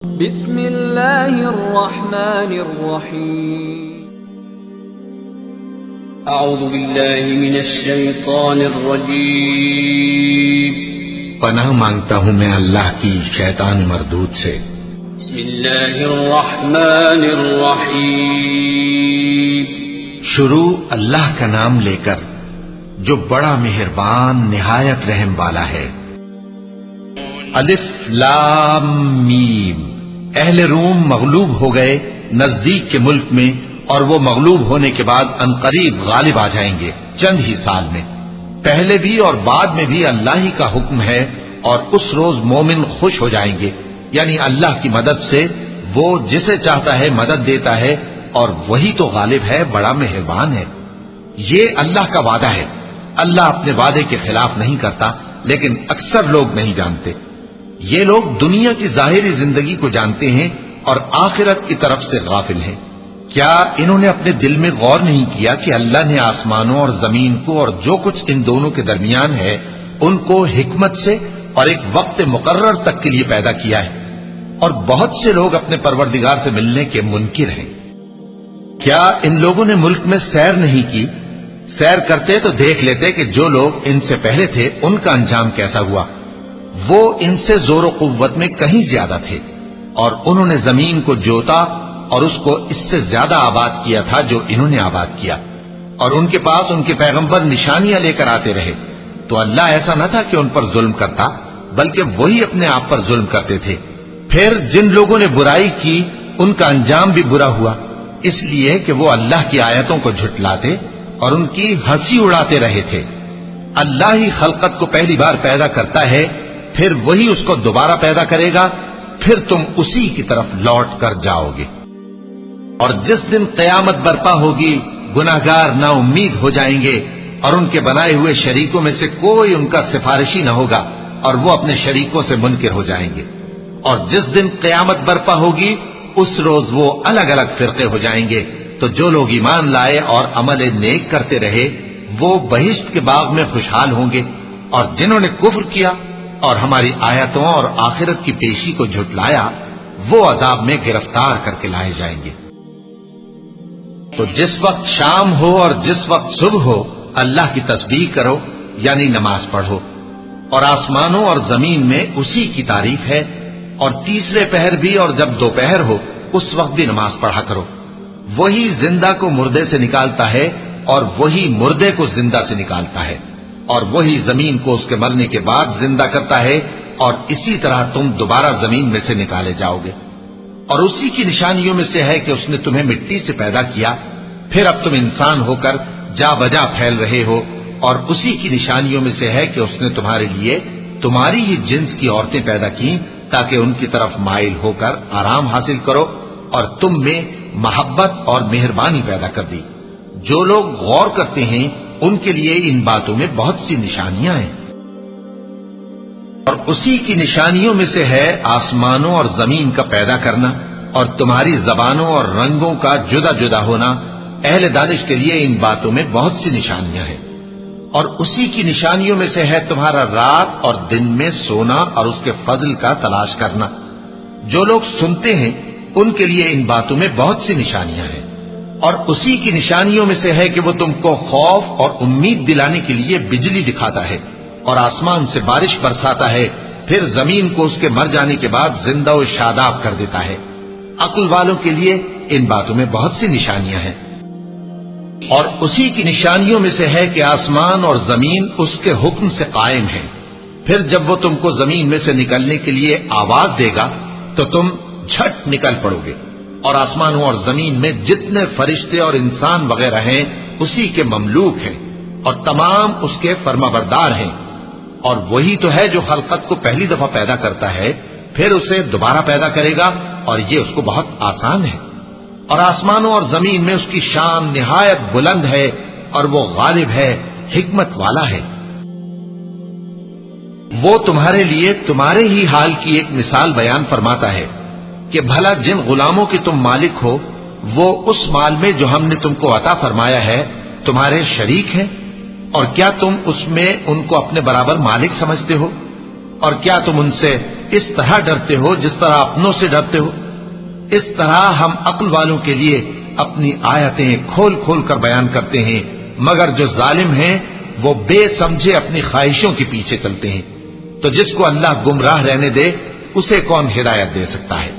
بسم اللہ الرحمن الرحیم اعوذ باللہ من الشیطان الرجیم پناہ مانگتا ہوں میں اللہ کی شیطان مردود سے۔ بسم اللہ الرحمن الرحیم شروع اللہ کا نام لے کر جو بڑا مہربان نہایت رحم والا ہے۔ الف لام میم۔ اہل روم مغلوب ہو گئے نزدیک کے ملک میں، اور وہ مغلوب ہونے کے بعد عنقریب غالب آ جائیں گے چند ہی سال میں۔ پہلے بھی اور بعد میں بھی اللہ ہی کا حکم ہے، اور اس روز مومن خوش ہو جائیں گے، یعنی اللہ کی مدد سے وہ جسے چاہتا ہے مدد دیتا ہے، اور وہی تو غالب ہے، بڑا مہربان ہے۔ یہ اللہ کا وعدہ ہے۔ اللہ اپنے وعدے کے خلاف نہیں کرتا، لیکن اکثر لوگ نہیں جانتے۔ یہ لوگ دنیا کی ظاہری زندگی کو جانتے ہیں اور آخرت کی طرف سے غافل ہیں۔ کیا انہوں نے اپنے دل میں غور نہیں کیا کہ اللہ نے آسمانوں اور زمین کو اور جو کچھ ان دونوں کے درمیان ہے ان کو حکمت سے اور ایک وقت مقرر تک کے لیے پیدا کیا ہے، اور بہت سے لوگ اپنے پروردگار سے ملنے کے منکر ہیں۔ کیا ان لوگوں نے ملک میں سیر نہیں کی؟ سیر کرتے تو دیکھ لیتے کہ جو لوگ ان سے پہلے تھے ان کا انجام کیسا ہوا۔ وہ ان سے زور و قوت میں کہیں زیادہ تھے، اور انہوں نے زمین کو جوتا اور اس کو اس سے زیادہ آباد کیا تھا جو انہوں نے آباد کیا، اور ان کے پاس ان کے پیغمبر نشانیاں لے کر آتے رہے۔ تو اللہ ایسا نہ تھا کہ ان پر ظلم کرتا، بلکہ وہی اپنے آپ پر ظلم کرتے تھے۔ پھر جن لوگوں نے برائی کی ان کا انجام بھی برا ہوا، اس لیے کہ وہ اللہ کی آیتوں کو جھٹلاتے اور ان کی ہنسی اڑاتے رہے تھے۔ اللہ ہی خلقت کو پہلی بار پیدا کرتا ہے، پھر وہی اس کو دوبارہ پیدا کرے گا، پھر تم اسی کی طرف لوٹ کر جاؤ گے۔ اور جس دن قیامت برپا ہوگی گناہگار نا امید ہو جائیں گے، اور ان کے بنائے ہوئے شریکوں میں سے کوئی ان کا سفارشی نہ ہوگا، اور وہ اپنے شریکوں سے منکر ہو جائیں گے۔ اور جس دن قیامت برپا ہوگی اس روز وہ الگ الگ فرقے ہو جائیں گے۔ تو جو لوگ ایمان لائے اور عمل نیک کرتے رہے وہ بہشت کے باغ میں خوشحال ہوں گے، اور جنہوں نے کفر کیا اور ہماری آیتوں اور آخرت کی پیشی کو جھٹلایا وہ عذاب میں گرفتار کر کے لائے جائیں گے۔ تو جس وقت شام ہو اور جس وقت صبح ہو اللہ کی تسبیح کرو، یعنی نماز پڑھو، اور آسمانوں اور زمین میں اسی کی تعریف ہے، اور تیسرے پہر بھی اور جب دوپہر ہو اس وقت بھی نماز پڑھا کرو۔ وہی زندہ کو مردے سے نکالتا ہے اور وہی مردے کو زندہ سے نکالتا ہے، اور وہی زمین کو اس کے مرنے کے بعد زندہ کرتا ہے، اور اسی طرح تم دوبارہ زمین میں سے نکالے جاؤ گے۔ اور اسی کی نشانیوں میں سے ہے کہ اس نے تمہیں مٹی سے پیدا کیا، پھر اب تم انسان ہو کر جا بجا پھیل رہے ہو، اور اسی کی نشانیوں میں سے ہے کہ اس نے تمہارے لیے تمہاری ہی جنس کی عورتیں پیدا کی تاکہ ان کی طرف مائل ہو کر آرام حاصل کرو، اور تم میں محبت اور مہربانی پیدا کر دی۔ جو لوگ غور کرتے ہیں ان کے لیے ان باتوں میں بہت سی نشانیاں ہیں۔ اور اسی کی نشانیوں میں سے ہے آسمانوں اور زمین کا پیدا کرنا، اور تمہاری زبانوں اور رنگوں کا جدا جدا ہونا۔ اہل دانش کے لیے ان باتوں میں بہت سی نشانیاں ہیں۔ اور اسی کی نشانیوں میں سے ہے تمہارا رات اور دن میں سونا اور اس کے فضل کا تلاش کرنا۔ جو لوگ سنتے ہیں ان کے لیے ان باتوں میں بہت سی نشانیاں ہیں۔ اور اسی کی نشانیوں میں سے ہے کہ وہ تم کو خوف اور امید دلانے کے لیے بجلی دکھاتا ہے، اور آسمان سے بارش برساتا ہے، پھر زمین کو اس کے مر جانے کے بعد زندہ و شاداب کر دیتا ہے۔ عقل والوں کے لیے ان باتوں میں بہت سی نشانیاں ہیں۔ اور اسی کی نشانیوں میں سے ہے کہ آسمان اور زمین اس کے حکم سے قائم ہیں، پھر جب وہ تم کو زمین میں سے نکلنے کے لیے آواز دے گا تو تم جھٹ نکل پڑو گے۔ اور آسمانوں اور زمین میں جتنے فرشتے اور انسان وغیرہ ہیں اسی کے مملوک ہیں، اور تمام اس کے فرما بردار ہیں۔ اور وہی تو ہے جو خلقت کو پہلی دفعہ پیدا کرتا ہے، پھر اسے دوبارہ پیدا کرے گا، اور یہ اس کو بہت آسان ہے۔ اور آسمانوں اور زمین میں اس کی شان نہایت بلند ہے، اور وہ غالب ہے، حکمت والا ہے۔ وہ تمہارے لیے تمہارے ہی حال کی ایک مثال بیان فرماتا ہے کہ بھلا جن غلاموں کے تم مالک ہو وہ اس مال میں جو ہم نے تم کو عطا فرمایا ہے تمہارے شریک ہیں، اور کیا تم اس میں ان کو اپنے برابر مالک سمجھتے ہو؟ اور کیا تم ان سے اس طرح ڈرتے ہو جس طرح اپنوں سے ڈرتے ہو؟ اس طرح ہم عقل والوں کے لیے اپنی آیتیں کھول کھول کر بیان کرتے ہیں، مگر جو ظالم ہیں وہ بے سمجھے اپنی خواہشوں کے پیچھے چلتے ہیں۔ تو جس کو اللہ گمراہ رہنے دے اسے کون ہدایت دے سکتا ہے،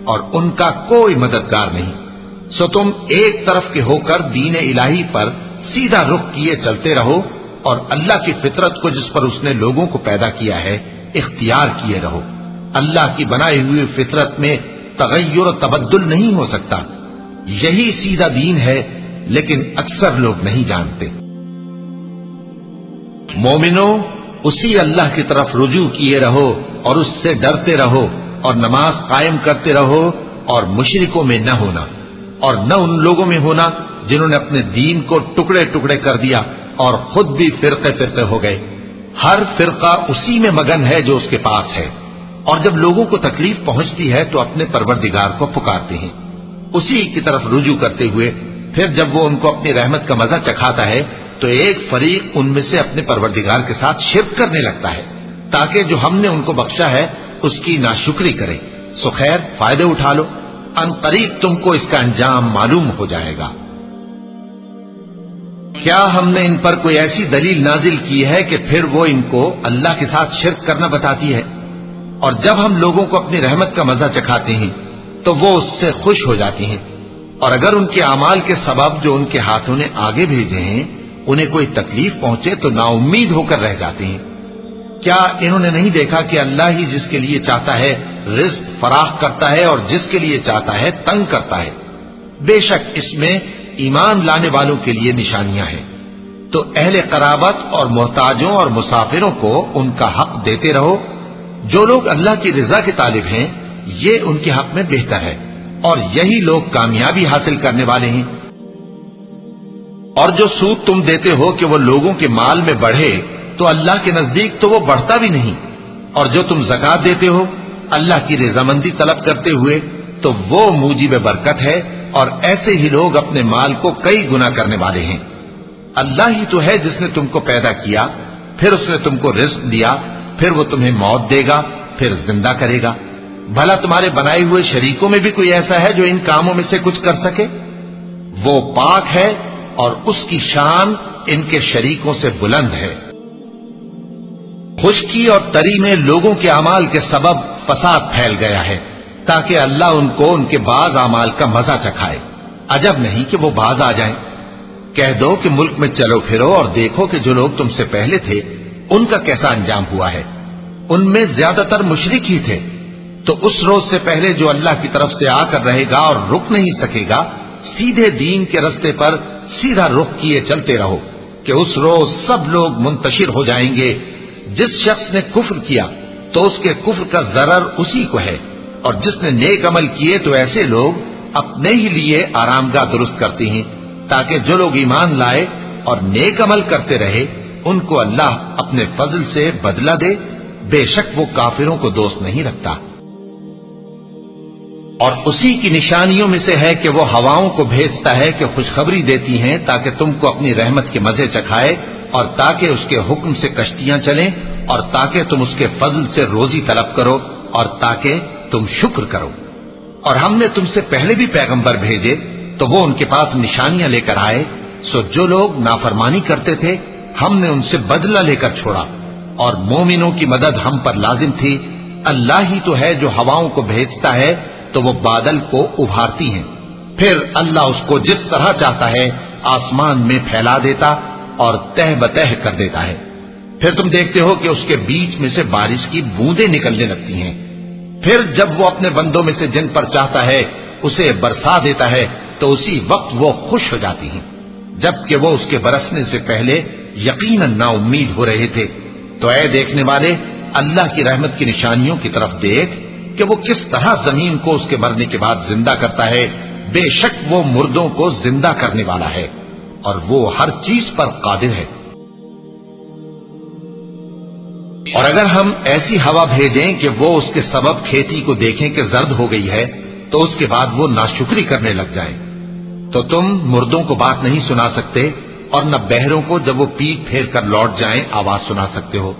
اور ان کا کوئی مددگار نہیں۔ سو تم ایک طرف کے ہو کر دین الہی پر سیدھا رخ کیے چلتے رہو، اور اللہ کی فطرت کو جس پر اس نے لوگوں کو پیدا کیا ہے اختیار کیے رہو۔ اللہ کی بنائی ہوئی فطرت میں تغیر و تبدل نہیں ہو سکتا، یہی سیدھا دین ہے، لیکن اکثر لوگ نہیں جانتے۔ مومنوں، اسی اللہ کی طرف رجوع کیے رہو اور اس سے ڈرتے رہو، اور نماز قائم کرتے رہو، اور مشرکوں میں نہ ہونا، اور نہ ان لوگوں میں ہونا جنہوں نے اپنے دین کو ٹکڑے ٹکڑے کر دیا اور خود بھی فرقے فرقے ہو گئے۔ ہر فرقہ اسی میں مگن ہے جو اس کے پاس ہے، اور جب لوگوں کو تکلیف پہنچتی ہے تو اپنے پروردگار کو پکارتے ہیں، اسی کی طرف رجوع کرتے ہوئے پھر جب وہ ان کو اپنی رحمت کا مزہ چکھاتا ہے تو ایک فریق ان میں سے اپنے پروردگار کے ساتھ شرک کرنے لگتا ہے تاکہ جو ہم نے ان کو بخشا ہے اس کی ناشکری کرے۔ سو خیر، فائدے اٹھا لو، ان قریب تم کو اس کا انجام معلوم ہو جائے گا۔ کیا ہم نے ان پر کوئی ایسی دلیل نازل کی ہے کہ پھر وہ ان کو اللہ کے ساتھ شرک کرنا بتاتی ہے؟ اور جب ہم لوگوں کو اپنی رحمت کا مزہ چکھاتے ہیں تو وہ اس سے خوش ہو جاتی ہیں، اور اگر ان کے اعمال کے سبب جو ان کے ہاتھوں نے آگے بھیجے ہیں انہیں کوئی تکلیف پہنچے تو نا امید ہو کر رہ جاتے ہیں۔ کیا انہوں نے نہیں دیکھا کہ اللہ ہی جس کے لیے چاہتا ہے رزق فراخ کرتا ہے اور جس کے لیے چاہتا ہے تنگ کرتا ہے؟ بے شک اس میں ایمان لانے والوں کے لیے نشانیاں ہیں۔ تو اہل قرابت اور محتاجوں اور مسافروں کو ان کا حق دیتے رہو۔ جو لوگ اللہ کی رضا کے طالب ہیں یہ ان کے حق میں بہتر ہے، اور یہی لوگ کامیابی حاصل کرنے والے ہیں۔ اور جو سود تم دیتے ہو کہ وہ لوگوں کے مال میں بڑھے تو اللہ کے نزدیک تو وہ بڑھتا بھی نہیں، اور جو تم زکوٰۃ دیتے ہو اللہ کی رضامندی طلب کرتے ہوئے تو وہ موجب برکت ہے، اور ایسے ہی لوگ اپنے مال کو کئی گنا کرنے والے ہیں۔ اللہ ہی تو ہے جس نے تم کو پیدا کیا، پھر اس نے تم کو رزق دیا، پھر وہ تمہیں موت دے گا، پھر زندہ کرے گا۔ بھلا تمہارے بنائے ہوئے شریکوں میں بھی کوئی ایسا ہے جو ان کاموں میں سے کچھ کر سکے؟ وہ پاک ہے اور اس کی شان ان کے شریکوں سے بلند ہے۔ خشکی اور تری میں لوگوں کے اعمال کے سبب فساد پھیل گیا ہے تاکہ اللہ ان کو ان کے بعض اعمال کا مزہ چکھائے۔ عجب نہیں کہ وہ باز آ جائیں۔ کہہ دو کہ ملک میں چلو پھرو اور دیکھو کہ جو لوگ تم سے پہلے تھے ان کا کیسا انجام ہوا ہے۔ ان میں زیادہ تر مشرک ہی تھے، تو اس روز سے پہلے جو اللہ کی طرف سے آ کر رہے گا اور رک نہیں سکے گا، سیدھے دین کے رستے پر سیدھا رخ کیے چلتے رہو کہ اس روز سب لوگ منتشر ہو جائیں گے۔ جس شخص نے کفر کیا تو اس کے کفر کا ضرر اسی کو ہے، اور جس نے نیک عمل کیے تو ایسے لوگ اپنے ہی لیے آرامگاہ درست کرتے ہیں تاکہ جو لوگ ایمان لائے اور نیک عمل کرتے رہے ان کو اللہ اپنے فضل سے بدلہ دے۔ بے شک وہ کافروں کو دوست نہیں رکھتا۔ اور اسی کی نشانیوں میں سے ہے کہ وہ ہواؤں کو بھیجتا ہے کہ خوشخبری دیتی ہیں تاکہ تم کو اپنی رحمت کے مزے چکھائے، اور تاکہ اس کے حکم سے کشتیاں چلیں، اور تاکہ تم اس کے فضل سے روزی طلب کرو، اور تاکہ تم شکر کرو۔ اور ہم نے تم سے پہلے بھی پیغمبر بھیجے تو وہ ان کے پاس نشانیاں لے کر آئے، سو جو لوگ نافرمانی کرتے تھے ہم نے ان سے بدلہ لے کر چھوڑا، اور مومنوں کی مدد ہم پر لازم تھی۔ اللہ ہی تو ہے جو ہواؤں کو بھیجتا ہے تو وہ بادل کو ابھارتی ہیں، پھر اللہ اس کو جس طرح چاہتا ہے آسمان میں پھیلا دیتا اور تہ بتہ کر دیتا ہے۔ پھر تم دیکھتے ہو کہ اس کے بیچ میں سے بارش کی بوندیں نکلنے لگتی ہیں، پھر جب وہ اپنے بندوں میں سے جن پر چاہتا ہے اسے برسا دیتا ہے تو اسی وقت وہ خوش ہو جاتی ہیں، جبکہ وہ اس کے برسنے سے پہلے یقیناً نا امید ہو رہے تھے۔ تو اے دیکھنے والے، اللہ کی رحمت کی نشانیوں کی طرف دیکھ کہ وہ کس طرح زمین کو اس کے مرنے کے بعد زندہ کرتا ہے۔ بے شک وہ مردوں کو زندہ کرنے والا ہے اور وہ ہر چیز پر قادر ہے۔ اور اگر ہم ایسی ہوا بھیجیں کہ وہ اس کے سبب کھیتی کو دیکھیں کہ زرد ہو گئی ہے تو اس کے بعد وہ ناشکری کرنے لگ جائیں، تو تم مردوں کو بات نہیں سنا سکتے، اور نہ بہروں کو جب وہ پیٹ پھیر کر لوٹ جائیں آواز سنا سکتے ہو،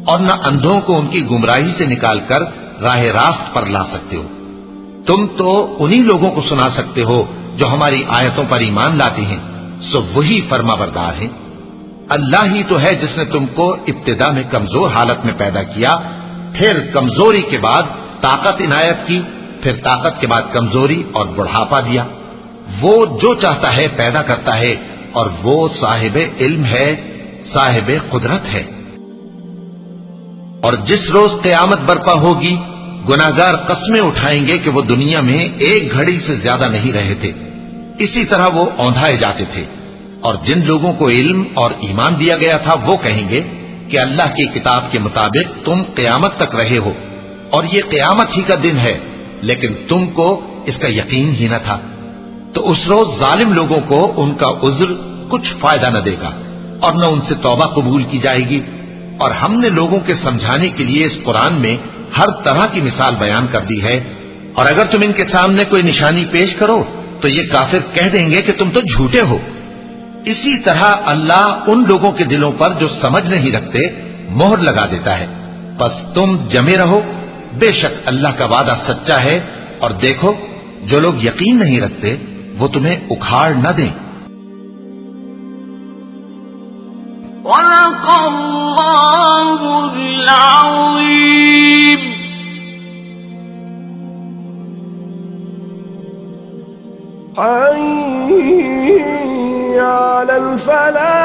اور نہ اندھوں کو ان کی گمراہی سے نکال کر راہ راست پر لا سکتے ہو۔ تم تو انہی لوگوں کو سنا سکتے ہو جو ہماری آیتوں پر ایمان لاتے ہیں، سو وہی فرما بردار ہیں۔ اللہ ہی تو ہے جس نے تم کو ابتدا میں کمزور حالت میں پیدا کیا، پھر کمزوری کے بعد طاقت عنایت کی، پھر طاقت کے بعد کمزوری اور بڑھاپا دیا۔ وہ جو چاہتا ہے پیدا کرتا ہے، اور وہ صاحب علم ہے، صاحب قدرت ہے۔ اور جس روز قیامت برپا ہوگی، گناہگار قسمیں اٹھائیں گے کہ وہ دنیا میں ایک گھڑی سے زیادہ نہیں رہے تھے، اسی طرح وہ اوندھائے جاتے تھے۔ اور جن لوگوں کو علم اور ایمان دیا گیا تھا وہ کہیں گے کہ اللہ کی کتاب کے مطابق تم قیامت تک رہے ہو، اور یہ قیامت ہی کا دن ہے، لیکن تم کو اس کا یقین ہی نہ تھا۔ تو اس روز ظالم لوگوں کو ان کا عذر کچھ فائدہ نہ دے گا، اور نہ ان سے توبہ قبول کی جائے گی۔ اور ہم نے لوگوں کے سمجھانے کے لیے اس قرآن میں ہر طرح کی مثال بیان کر دی ہے، اور اگر تم ان کے سامنے کوئی نشانی پیش کرو تو یہ کافر کہہ دیں گے کہ تم تو جھوٹے ہو۔ اسی طرح اللہ ان لوگوں کے دلوں پر جو سمجھ نہیں رکھتے مہر لگا دیتا ہے۔ بس تم جمے رہو، بے شک اللہ کا وعدہ سچا ہے، اور دیکھو جو لوگ یقین نہیں رکھتے وہ تمہیں اکھاڑ نہ دیں۔ صدق اللہ العظیم۔ حي على الفلاح